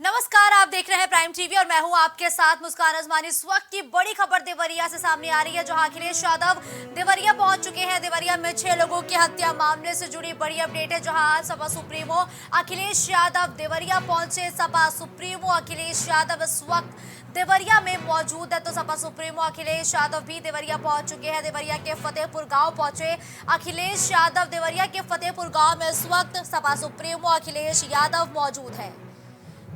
नमस्कार, आप देख रहे हैं प्राइम टीवी और मैं हूं आपके साथ मुस्कान अजमानी। इस वक्त की बड़ी खबर देवरिया से सामने आ रही है, जहां अखिलेश यादव देवरिया पहुंच चुके हैं। देवरिया में 6 लोगों की हत्या मामले से जुड़ी बड़ी अपडेट है, जहां आज सपा सुप्रीमो अखिलेश यादव देवरिया पहुंचे। सपा सुप्रीमो अखिलेश यादव इस वक्त देवरिया में मौजूद है, तो सपा सुप्रीमो अखिलेश यादव भी देवरिया पहुंच चुके हैं। देवरिया के फतेहपुर गांव पहुंचे अखिलेश यादव। देवरिया के फतेहपुर गांव में इस वक्त सपा सुप्रीमो अखिलेश यादव मौजूद है।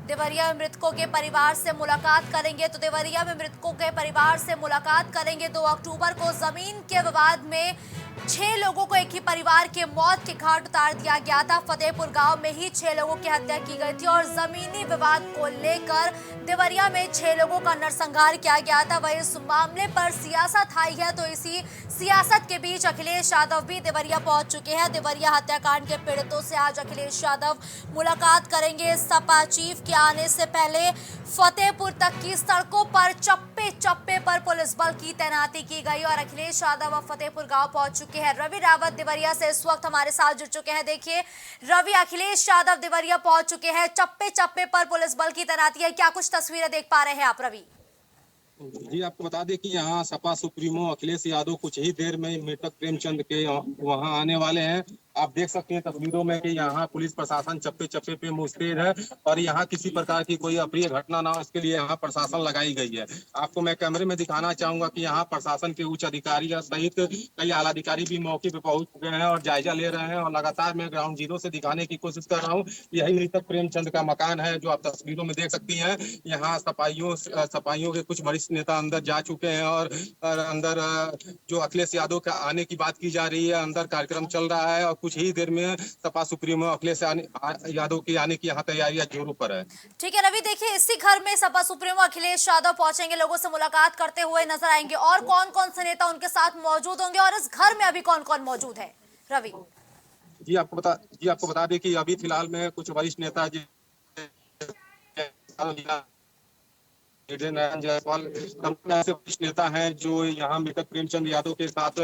देवरिया में मृतकों के परिवार से मुलाकात करेंगे, तो देवरिया में मृतकों के परिवार से मुलाकात करेंगे। 2 अक्टूबर को जमीन के विवाद में 6 लोगों को एक ही परिवार के मौत के घाट उतार दिया गया था। फतेहपुर गांव में ही 6 लोगों की हत्या की गई थी और जमीनी विवाद को लेकर देवरिया में 6 लोगों का नरसंहार किया गया था। वही इस मामले पर सियासत आई है, तो इसी सियासत के बीच अखिलेश यादव भी देवरिया पहुंच चुके हैं। देवरिया हत्याकांड के पीड़ितों से आज अखिलेश यादव मुलाकात करेंगे। सपा चीफ के आने से पहले फतेहपुर तक की सड़कों पर चप्पे चप्पे पर पुलिस बल की तैनाती की गई और अखिलेश यादव अब फतेहपुर गांव पहुंच चुके हैं। रवि रावत देवरिया से इस वक्त हमारे साथ जुड़ चुके हैं। देखिए रवि, अखिलेश यादव देवरिया पहुंच चुके हैं, चप्पे चप्पे पर पुलिस बल की तैनाती है, क्या कुछ तस्वीरें देख पा रहे हैं आप रवि? जी, आपको बता दें कि यहाँ सपा सुप्रीमो अखिलेश यादव कुछ ही देर में मृतक प्रेमचंद के वहाँ आने वाले हैं। आप देख सकते हैं तस्वीरों में कि यहाँ पुलिस प्रशासन चप्पे चप्पे पे मुस्तैद है और यहाँ किसी प्रकार की कोई अप्रिय घटना ना हो, इसके लिए यहाँ प्रशासन लगाई गई है। आपको मैं कैमरे में दिखाना चाहूंगा कि यहाँ प्रशासन के उच्च अधिकारी सहित कई आला अधिकारी भी मौके पे पहुंच गए हैं और जायजा ले रहे हैं। और लगातार मैं ग्राउंड जीरो से दिखाने की कोशिश कर रहा हूँ। यही मृतक प्रेमचंद का मकान है जो आप तस्वीरों में देख सकती हैं। यहाँ सपाइयों के कुछ वरिष्ठ नेता अंदर जा चुके हैं और अंदर जो अखिलेश यादव का आने की बात की जा रही है, अंदर कार्यक्रम चल रहा है और कुछ ही देर में सपा सुप्रीमो अखिलेश यादव की आने की यहाँ तैयारियां जोरों पर है। ठीक है रवि, देखिए इसी घर में सपा सुप्रीमो अखिलेश यादव पहुंचेंगे, लोगों से मुलाकात करते हुए नजर आएंगे। और कौन कौन से नेता उनके साथ मौजूद होंगे और इस घर में अभी कौन कौन मौजूद है रवि? जी, आपको बता दें कि अभी फिलहाल में कुछ वरिष्ठ नेता नारायण जायसवाल ऐसे वरिष्ठ नेता हैं जो यहाँ मृतक प्रेमचंद यादव के साथ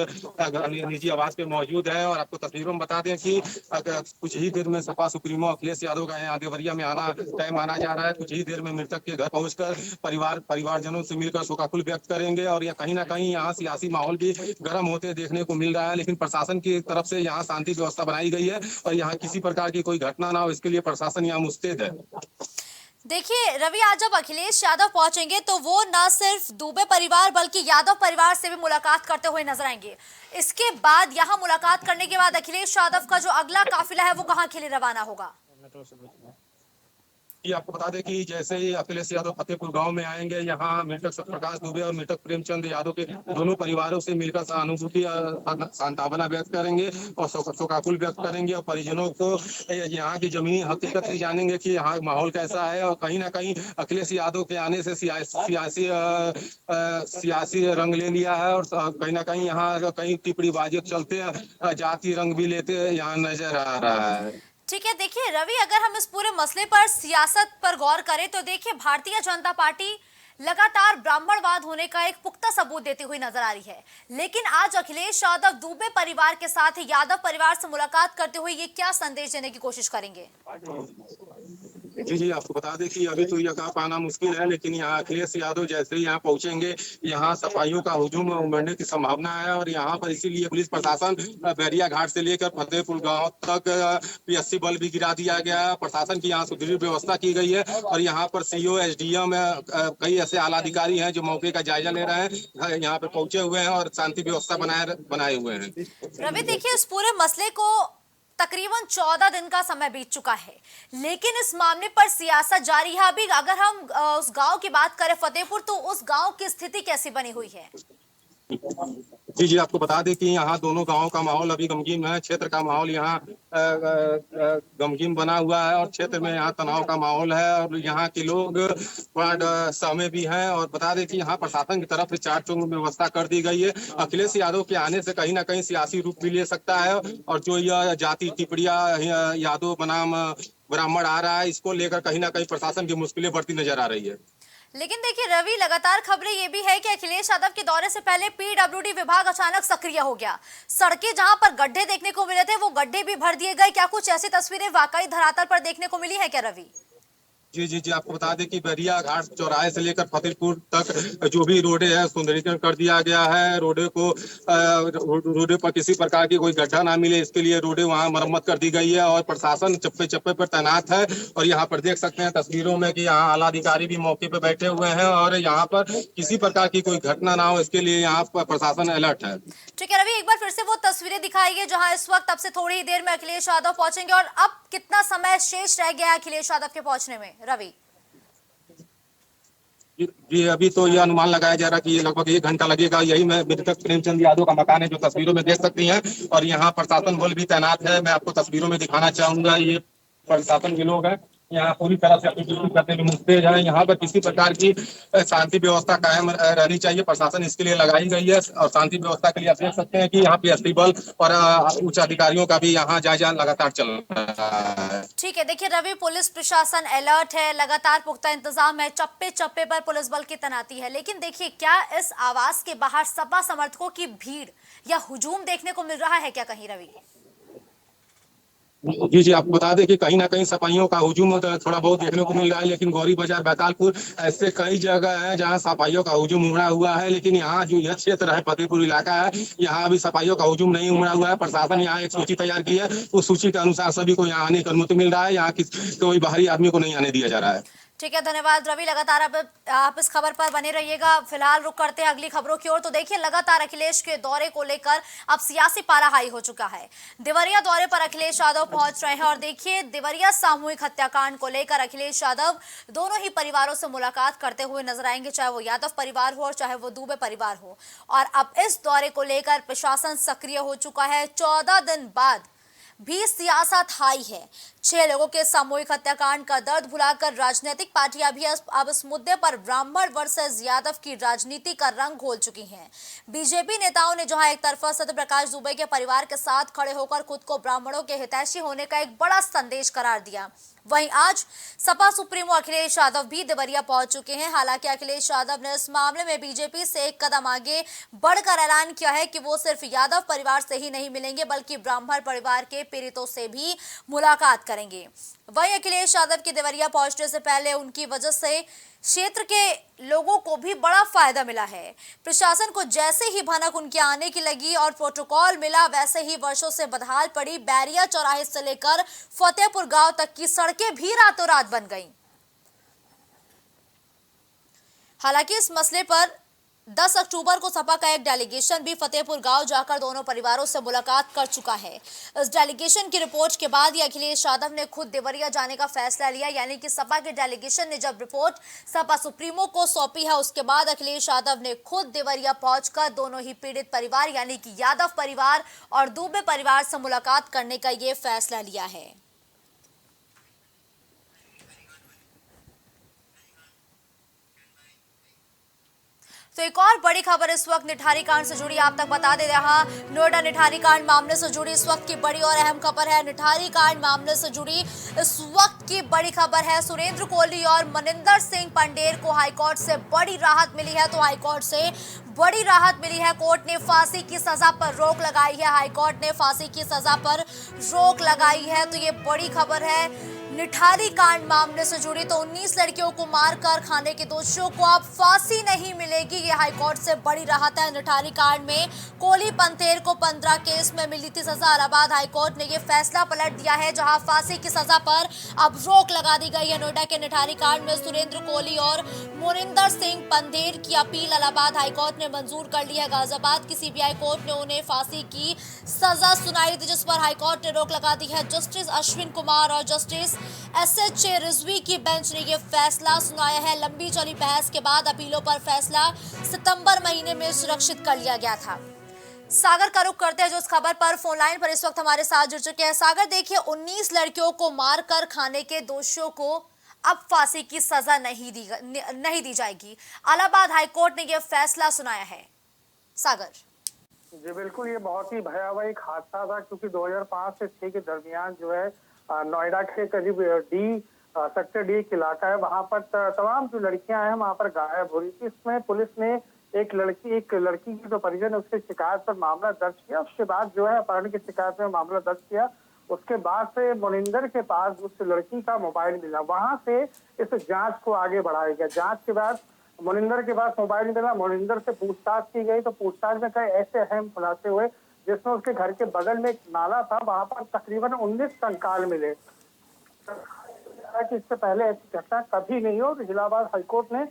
निजी आवास पे मौजूद है। और आपको तस्वीरों में बता दें कि कुछ ही देर में सपा सुप्रीमो अखिलेश यादव का यहाँ देवरिया में आना तय माना जा रहा है। कुछ ही देर में मृतक के घर पहुंचकर परिवारजनों से मिलकर शोकाकुल व्यक्त करेंगे और कहीं ना कहीं यहाँ सियासी माहौल भी गर्म होते देखने को मिल रहा है। लेकिन प्रशासन की तरफ से यहाँ शांति व्यवस्था बनाई गई है और यहाँ किसी प्रकार की कोई घटना ना हो, इसके लिए प्रशासन यहाँ मुस्तैद है। देखिए रवि, आज जब अखिलेश यादव पहुंचेंगे तो वो न सिर्फ दुबे परिवार बल्कि यादव परिवार से भी मुलाकात करते हुए नजर आएंगे। इसके बाद यहां मुलाकात करने के बाद अखिलेश यादव का जो अगला काफिला है वो कहां के लिए रवाना होगा? कि आपको बता दें कि जैसे ही अखिलेश यादव फतेहपुर गांव में आएंगे, यहाँ मृतक सत्यप्रकाश दुबे और मृतक प्रेमचंद यादव के दोनों परिवारों से मिलकर सहानुभूति सांत्वना व्यक्त करेंगे और शोकाकुल व्यक्त करेंगे और परिजनों को यहाँ की जमीनी हकीकत से जानेंगे कि यहाँ माहौल कैसा है। और कहीं ना कहीं अखिलेश यादव के आने से सियासी रंग ले लिया है और कहीं ना कहीं यहाँ कहीं टिप्पणीबाजी चलते जाति रंग भी लेते यहाँ नजर आ रहा है। ठीक है, देखिए रवि, अगर हम इस पूरे मसले पर सियासत पर गौर करें तो देखिए भारतीय जनता पार्टी लगातार ब्राह्मणवाद होने का एक पुख्ता सबूत देती हुई नजर आ रही है। लेकिन आज अखिलेश यादव दुबे परिवार के साथ यादव परिवार से मुलाकात करते हुए ये क्या संदेश देने की कोशिश करेंगे? जी, आपको बता दें कि अभी तो यह कह पाना मुश्किल है, लेकिन यहाँ अखिलेश यादव जैसे ही यहाँ पहुंचेंगे, यहाँ सफाइयों का हुजूम उमड़ने की संभावना है। और यहाँ पर इसीलिए पुलिस प्रशासन बैरिया घाट से लेकर फतेहपुर गांव तक पीएससी बल भी गिरा दिया गया है। प्रशासन की यहाँ सुदृढ़ व्यवस्था की गई है और यहाँ पर सीओ एसडीएम कई ऐसे आला अधिकारी हैं जो मौके का जायजा ले रहे हैं, यहाँ पे पहुंचे हुए हैं और शांति व्यवस्था बनाए हुए हैं। रवि, देखिए इस पूरे मसले को तकरीबन 14 दिन का समय बीत चुका है, लेकिन इस मामले पर सियासत जारी है। अभी अगर हम उस गांव की बात करें फतेहपुर, तो उस गांव की स्थिति कैसी बनी हुई है? जी, आपको बता दें कि यहाँ दोनों गांवों का माहौल अभी गमगीन है। क्षेत्र का माहौल यहाँ गमगीन बना हुआ है और क्षेत्र में यहाँ तनाव का माहौल है और यहाँ के लोग बड़ा सहमे भी हैं। और बता दें कि यहाँ प्रशासन की तरफ से 4 चौक व्यवस्था कर दी गई है। अखिलेश यादव के आने से कहीं ना कहीं सियासी रूप भी ले सकता है और जो यह जाति टिप्पणियां यादव बनाम ब्राह्मण आ रहा है, इसको लेकर कहीं ना कहीं प्रशासन की मुश्किलें बढ़ती नजर आ रही है। लेकिन देखिए रवि, लगातार खबरें ये भी है कि अखिलेश यादव के दौरे से पहले पीडब्ल्यूडी विभाग अचानक सक्रिय हो गया। सड़कें जहां पर गड्ढे देखने को मिले थे वो गड्ढे भी भर दिए गए। क्या कुछ ऐसी तस्वीरें वाकई धरातल पर देखने को मिली है क्या रवि? जी जी जी, आपको बता दें कि बैरिया घाट चौराहे से लेकर फतेहपुर तक जो भी रोडे है सुंदरीकरण कर दिया गया है। रोडे पर किसी प्रकार की कोई गड्ढा ना मिले, इसके लिए रोडे वहाँ मरम्मत कर दी गई है और प्रशासन चप्पे चप्पे पर तैनात है। और यहाँ पर देख सकते हैं तस्वीरों में कि यहाँ आला अधिकारी भी मौके पर बैठे हुए हैं और यहाँ पर किसी प्रकार की कोई घटना ना हो, इसके लिए यहाँ पर प्रशासन अलर्ट है। ठीक है रवि, एक बार फिर से वो तस्वीरें दिखाइए जहां इस वक्त अब से थोड़ी ही देर में अखिलेश यादव पहुंचेंगे, और अब कितना समय शेष रह गया है अखिलेश यादव के पहुंचने में रवि? जी, अभी तो ये अनुमान लगाया जा रहा है कि ये लगभग 1 घंटा लगेगा। यही मैं मृतक प्रेमचंद यादव का मकान है जो तस्वीरों में देख सकती हैं, और यहाँ प्रशासन बल भी तैनात है। मैं आपको तस्वीरों में दिखाना चाहूंगा, ये प्रशासन के लोग हैं, यहाँ पूरी तरह से अपनी ड्यूटी करने में मुस्तैद है। यहाँ पर किसी प्रकार की शांति व्यवस्था कायम रहनी चाहिए, प्रशासन इसके लिए लगाई गई है। और शांति व्यवस्था के लिए आप देख सकते हैं कि यहाँ पीएसपी बल और उच्च अधिकारियों का भी यहाँ जायजा लगातार चल रहा है। ठीक है, देखिए रवि, पुलिस प्रशासन अलर्ट है, लगातार पुख्ता इंतजाम है, चप्पे चप्पे पर पुलिस बल की तैनाती है। लेकिन देखिए, क्या इस आवास के बाहर सपा समर्थकों की भीड़ या हुजूम देखने को मिल रहा है क्या कहीं रवि? जी जी, आपको बता दें कि कहीं ना कहीं सपाइयों का हुजूम थोड़ा बहुत देखने को मिल रहा है, लेकिन गौरी बाजार बैतालपुर ऐसे कई जगह है जहां सपाइयों का हुजूम उमड़ा हुआ है। लेकिन यहाँ जो यह क्षेत्र है फतेहपुर इलाका है, यहाँ अभी सपाइयों का हुजूम नहीं उमड़ा हुआ है। प्रशासन यहाँ एक सूची तैयार की है, उस सूची के अनुसार सभी को यहाँ आने की अनुमति मिल रहा है। यहाँ कोई बाहरी आदमी को नहीं आने दिया जा रहा है। ठीक है, धन्यवाद रवि, लगातार आप इस खबर पर बने रहिएगा। फिलहाल रुक करते हैं अगली खबरों की ओर। तो देखिए, लगातार अखिलेश के दौरे को लेकर अब सियासी पारा हाई हो चुका है। देवरिया दौरे पर अखिलेश यादव पहुंच रहे हैं, और देखिए, देवरिया सामूहिक हत्याकांड को लेकर अखिलेश यादव दोनों ही परिवारों से मुलाकात करते हुए नजर आएंगे, चाहे वो यादव परिवार हो और चाहे वो दुबे परिवार हो। और अब इस दौरे को लेकर प्रशासन सक्रिय हो चुका है। 14 दिन बाद भी सियासत हाई है। 6 लोगों के सामूहिक हत्याकांड का दर्द भुलाकर राजनीतिक पार्टियां भी अब इस मुद्दे पर ब्राह्मण वर्सेस यादव की राजनीति का रंग घोल चुकी हैं। बीजेपी नेताओं ने जहां एक तरफा सत्यप्रकाश दुबे के परिवार के साथ खड़े होकर खुद को ब्राह्मणों के हितैषी होने का एक बड़ा संदेश करार दिया, वहीं आज सपा सुप्रीमो अखिलेश यादव भी देवरिया पहुंच चुके हैं। हालांकि अखिलेश यादव ने इस मामले में बीजेपी से एक कदम आगे बढ़कर ऐलान किया है कि वो सिर्फ यादव परिवार से ही नहीं मिलेंगे, बल्कि ब्राह्मण परिवार के पीड़ितों से भी मुलाकात करेंगे। वहीं अखिलेश यादव के देवरिया पहुंचने से पहले उनकी वजह से क्षेत्र के लोगों को भी बड़ा फायदा मिला है। प्रशासन को जैसे ही भनक उनके आने की लगी और प्रोटोकॉल मिला, वैसे ही वर्षों से बदहाल पड़ी बैरिया चौराहे से लेकर फतेहपुर गांव तक की सड़कें भी रातों रात बन गईं। हालांकि इस मसले पर 10 अक्टूबर को सपा का एक डेलीगेशन भी फतेहपुर गांव जाकर दोनों परिवारों से मुलाकात कर चुका है। इस डेलीगेशन की रिपोर्ट के बाद ही अखिलेश यादव ने खुद देवरिया जाने का फैसला लिया, यानी कि सपा के डेलीगेशन ने जब रिपोर्ट सपा सुप्रीमो को सौंपी है, उसके बाद अखिलेश यादव ने खुद देवरिया पहुंचकर दोनों ही पीड़ित परिवार यानी कि यादव परिवार और दुबे परिवार से मुलाकात करने का ये फैसला लिया है। तो एक और बड़ी खबर इस वक्त निठारी कांड से जुड़ी आप तक बता दे रहा। नोएडा निठारी कांड मामले से जुड़ी इस वक्त की बड़ी और अहम खबर है। निठारी कांड मामले से जुड़ी इस वक्त की बड़ी खबर है। सुरेंद्र कोहली और मनिंदर सिंह पंडेर को हाईकोर्ट से बड़ी राहत मिली है। तो हाईकोर्ट से बड़ी राहत मिली है। कोर्ट ने फांसी की सजा पर रोक लगाई है। हाईकोर्ट ने फांसी की सजा पर रोक लगाई है। तो ये बड़ी खबर है निठारी कांड मामले से जुड़ी। तो 19 लड़कियों को मारकर खाने के दोषियों को अब फांसी नहीं मिलेगी, ये हाईकोर्ट से बड़ी राहत है। निठारी कांड में कोहली पंथेर को 15 केस में मिली थी सजा। इलाहाबाद हाईकोर्ट ने ये फैसला पलट दिया है, जहां फांसी की सजा पर अब रोक लगा दी गई है। नोएडा के निठारी कांड में सुरेंद्र कोहली और मोनिंदर सिंह पंथेर की अपील इलाहाबाद हाईकोर्ट ने मंजूर कर ली है। गाजियाबाद की सीबीआई कोर्ट ने उन्हें फांसी की सजा सुनाई थी, जिस पर हाईकोर्ट ने रोक लगा दी है। जस्टिस अश्विन कुमार और जस्टिस SH रिजवी की बेंच ने यह फैसला सुनाया है। लंबी चली बहस के बाद अपीलों पर फैसला सितंबर महीने में सुरक्षित कर लिया गया था। सागर का रुख करते हैं जो इस खबर पर फोन लाइन पर इस वक्त हमारे साथ जुड़ चुके हैं। सागर, देखिए, 19 लड़कियों को मारकर खाने के दोषियों को अब फांसी की सजा नहीं दी जाएगी। इलाहाबाद हाईकोर्ट ने यह फैसला सुनाया है। सागर जी बिल्कुल, ये बहुत ही भयावह एक हादसा था, क्योंकि 2005 से 6 के दरमियान जो है नोएडा के करीब सेक्टर डी एक इलाका है, वहां पर तमाम जो लड़कियां हैं वहां पर गायब हो रही थी। इसमें पुलिस ने एक लड़की की जो परिजन है उसकी शिकायत पर मामला दर्ज किया। उसके बाद जो है अपहरण की शिकायत में मामला दर्ज किया उसके बाद से मोनिंदर के पास उस लड़की का मोबाइल मिला, वहां से इस जांच को आगे बढ़ाया गया। जांच के बाद मोनिंदर के पास मोबाइल मिला, मोनिंदर से पूछताछ की गई तो पूछताछ में कई ऐसे अहम खुलासे हुए जिसमें उसके घर के बगल में एक नाला था, वहां पर तकरीबन 19 कंकाल मिले। कि इससे पहले ऐसी घटना कभी नहीं हो। इलाहाबाद हाईकोर्ट ने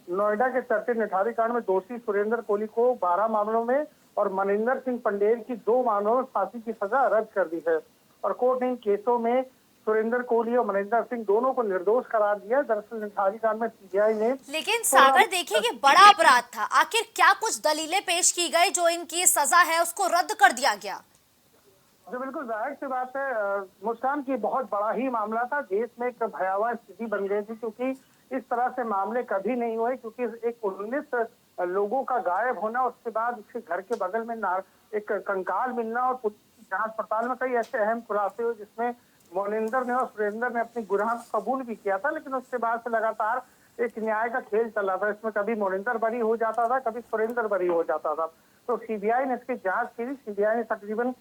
नोएडा के चर्चित निठारी कांड में दोषी सुरेंद्र कोहली को 12 मामलों में और मनिंदर सिंह पंडेर की 2 मामलों में फांसी की सजा रद्द कर दी है और कोर्ट ने इन केसों में सुरेंद्र कोहली और मनिंदर सिंह दोनों को निर्दोष करार दिया। दरअसल निठारी कांड में सीबीआई ने लेकिन सागर देखिए कि बड़ा अपराध था, आखिर क्या कुछ दलीलें पेश की गई जो इनकी सजा है उसको रद्द कर दिया गया? जो बिल्कुल जाहिर सी बात है, मुस्कान की बहुत बड़ा ही मामला था। देश में एक भयावह स्थिति बन गई थी क्योंकि इस तरह से मामले कभी नहीं हुए, क्योंकि एक 19 लोगों का गायब होना, उसके बाद उसके घर के बगल में एक कंकाल मिलना और जांच पड़ताल में कई ऐसे अहम खुलासे हुए जिसमें मोनिंदर ने और सुरेंद्र ने अपनी गुनाह कबूल भी किया था। लेकिन उसके बाद से लगातार एक न्याय का खेल चला था। इसमें कभी मोनिंदर बरी हो जाता था, कभी सुरेंद्र बरी हो जाता था। तो सीबीआई ने इसकी जांच की। सीबीआई ने तकरीबन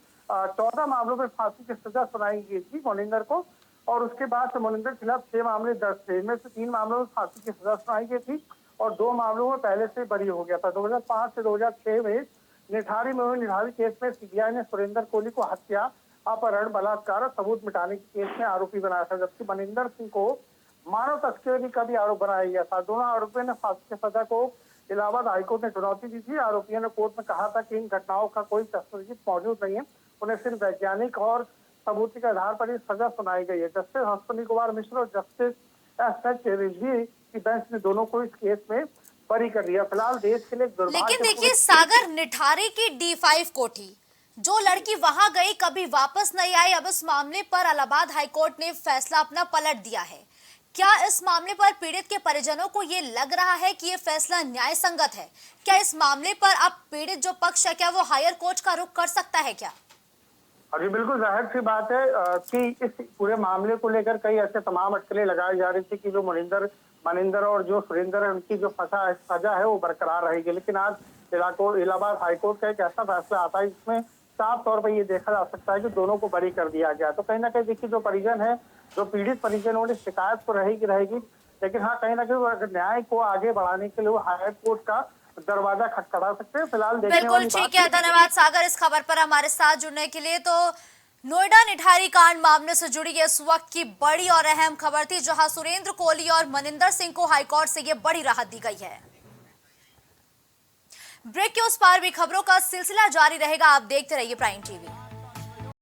14 मामलों में फांसी की सजा सुनाई गई थी मोनिंदर को और उसके बाद से मोनिंदर के खिलाफ 6 मामले दर्ज थे। इनमें से 3 मामलों में फांसी की सजा सुनाई गई थी और 2 मामलों में पहले से बरी हो गया था। 2005 से 2006 में निठारी में हुए निठारी केस में सीबीआई ने सुरेंद्र कोहली को हत्या, अपहरण, बलात्कार और सबूत मिटाने के केस में आरोपी बनाया था, जबकि मनिंदर सिंह को मानव तस्करी का भी आरोप बनाया गया था। दोनों आरोपियों ने फांसी की सजा को इलाहाबाद हाईकोर्ट ने चुनौती दी थी। आरोपियों ने कोर्ट में कहा था कि इन घटनाओं का कोई तस्वीर मौजूद नहीं है, उन्हें सिर्फ वैज्ञानिक और सबूत के आधार पर ही सजा सुनाई गई है। जस्टिस अश्विनी कुमार मिश्र और जस्टिस एस.एच. रिजवी की बेंच ने दोनों को इस केस में बरी कर दिया। फिलहाल देश के लिए लेकिन देखिए सागर, निठारी की D5 कोठी, जो लड़की वहां गई कभी वापस नहीं आई। अब इस मामले पर इलाहाबाद हाईकोर्ट ने फैसला अपना पलट दिया है। क्या इस मामले पर पीड़ित के परिजनों को ये लग रहा है कि ये फैसला न्याय संगत है? क्या इस मामले पर अब पीड़ित जो पक्ष है क्या वो हायर कोर्ट का रुख कर सकता है क्या? अभी बिल्कुल जाहिर सी बात है कि इस पूरे मामले को लेकर कई ऐसे तमाम अटकलें लगाई जा रही थी कि जो मनिंदर और जो सुरेंद्र है उनकी जो सजा है वो बरकरार रहेगी। लेकिन आज इलाहाबाद हाईकोर्ट का एक ऐसा फैसला आता है जिसमें साफ तौर पर ये देखा जा सकता है कि दोनों को बरी कर दिया गया। तो कहीं ना कहीं देखिए जो परिजन है, जो पीड़ित परिजन उन्हें शिकायत तो रहेगी, लेकिन हाँ कहीं ना कहीं न्याय को आगे बढ़ाने के लिए वो हायर कोर्ट का दरवाजा खटखटा सकते हैं। फिलहाल बिल्कुल ठीक है, धन्यवाद सागर इस खबर पर हमारे साथ जुड़ने के लिए। तो नोएडा निठारी कांड मामले से जुड़ी इस वक्त की बड़ी और अहम खबर थी, जहां सुरेंद्र कोहली और मनिंदर सिंह को हाईकोर्ट से ये बड़ी राहत दी गई है। ब्रेक के उस पार भी खबरों का सिलसिला जारी रहेगा, आप देखते रहिए प्राइम टीवी।